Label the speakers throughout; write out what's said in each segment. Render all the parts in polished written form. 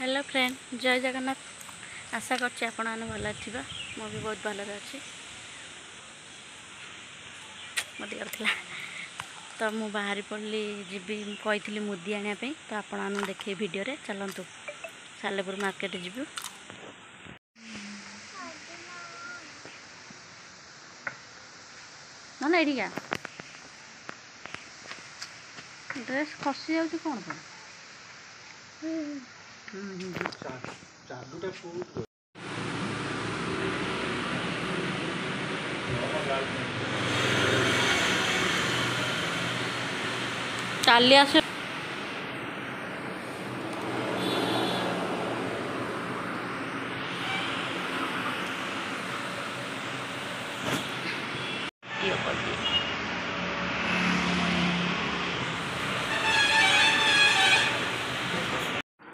Speaker 1: Hello friend, जय जगन्नाथ। आशा करछि आपण माने भल थिबा। मो भी बहुत भल अच्छी मत करथिला तो मु बाहरी पड़ली जीबी कही मुदी आने तो आपण देखे वीडियो रे चलतु सालेपुर मार्केट जीवु। ना ना एडिका ड्रेस खसी जाऊँ कौन पर चाली आस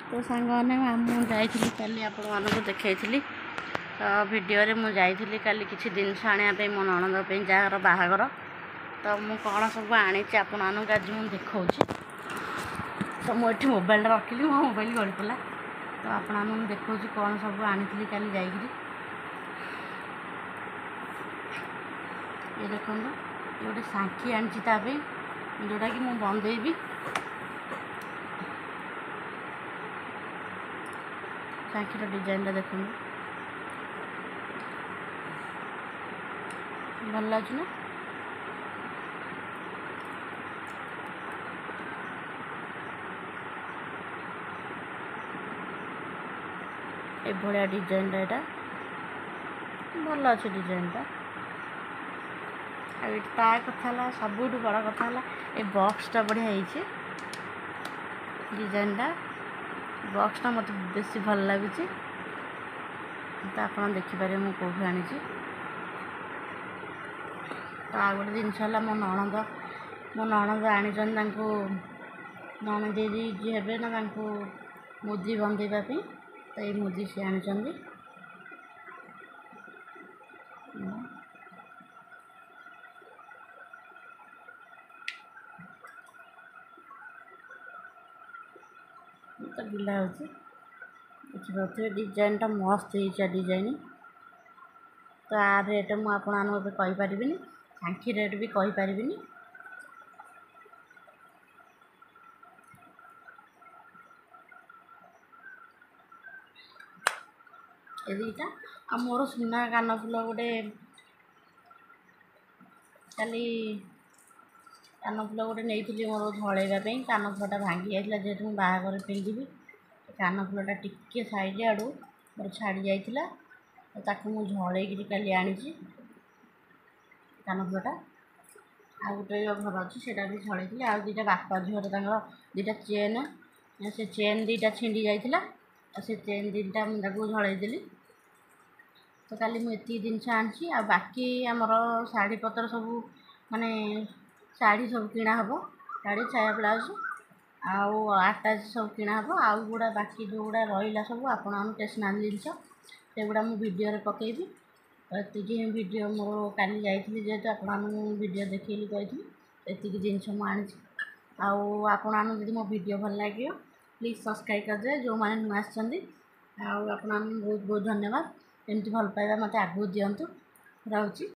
Speaker 1: तो सांग मैंने जाइली काली आपण मानक देखी तो वीडियो रे मु जाइली काली किसी जिनस आने मो नणंद जार बाहागर तो मु कौन सब आनी आपण मानक आज मुझे देखा तो मुझे मोबाइल रखिली मो मोबाइल गड़ी पड़ा तो आपण देखा कौन सब आनी काली जा ये देखो ये गोटे सांखी आनी जोटा कि मुझे बंदेबी सांखीर डिजाइन देखो भल लगे ना ये भाया डिजाइन यहाँ भल अच्छे डिजाइनटा ता कथा सब बड़ा कथा ये बॉक्सटा बढ़िया है डिजाइनटा बॉक्सटा मत बेसी भल लगे तो आप देखिपारे मुझे कौन आनी तो आ गोटे जिनस मो नणंद आनी नणंद जी हे ना मुदी बंदेवाई तो ये मुदी सी आनी तो बिला देखिए डिजाइनटा मस्त है डिजाइन तो आ रेट मुझे कहीपरि सांखी रेट भी कहीपरि एटा आ मोर सुना कानफुल गोटे काली कानफुल गोटे नहीं मोर झलैवाई कानफुलटा भांगी जाता जेहतु मुझे बाहागर पिंधि कानफुलटा टिके साइड आड़ू मोर छाड़ी जाइला ताकू मुझे झलैक काली आनी कानफुलटा आ गोटे घर अच्छी से झलैली आ दुटा बापा झीर दुटा चेन से चेन दुटा छिंडी जाइला से चेन दुटा मुझे झलैदेली तो काली मुझे जिनस आनी आ बाकी आमर शाढ़ी पतर सब माने शाढ़ी सब किणा हम शाढ़ी छाया ब्लाउज आटाच सब किणा हम आउ गुड़ा बाकी जो गुड़ा रहा सब आपण स्टेशनरी जिनस से गुड़ा मुझे वीडियो पकेबी ये वीडियो मोर काली जाइली जेहेतु आपड़ देखी कही ये जिनस मुझे आपण जब मो वीडियो भल लगे प्लीज सब्सक्राइब करदे जो मैंने नुआ आप बहुत बहुत धन्यवाद एमती भल पाइबा मत आगू दिंतु रोची।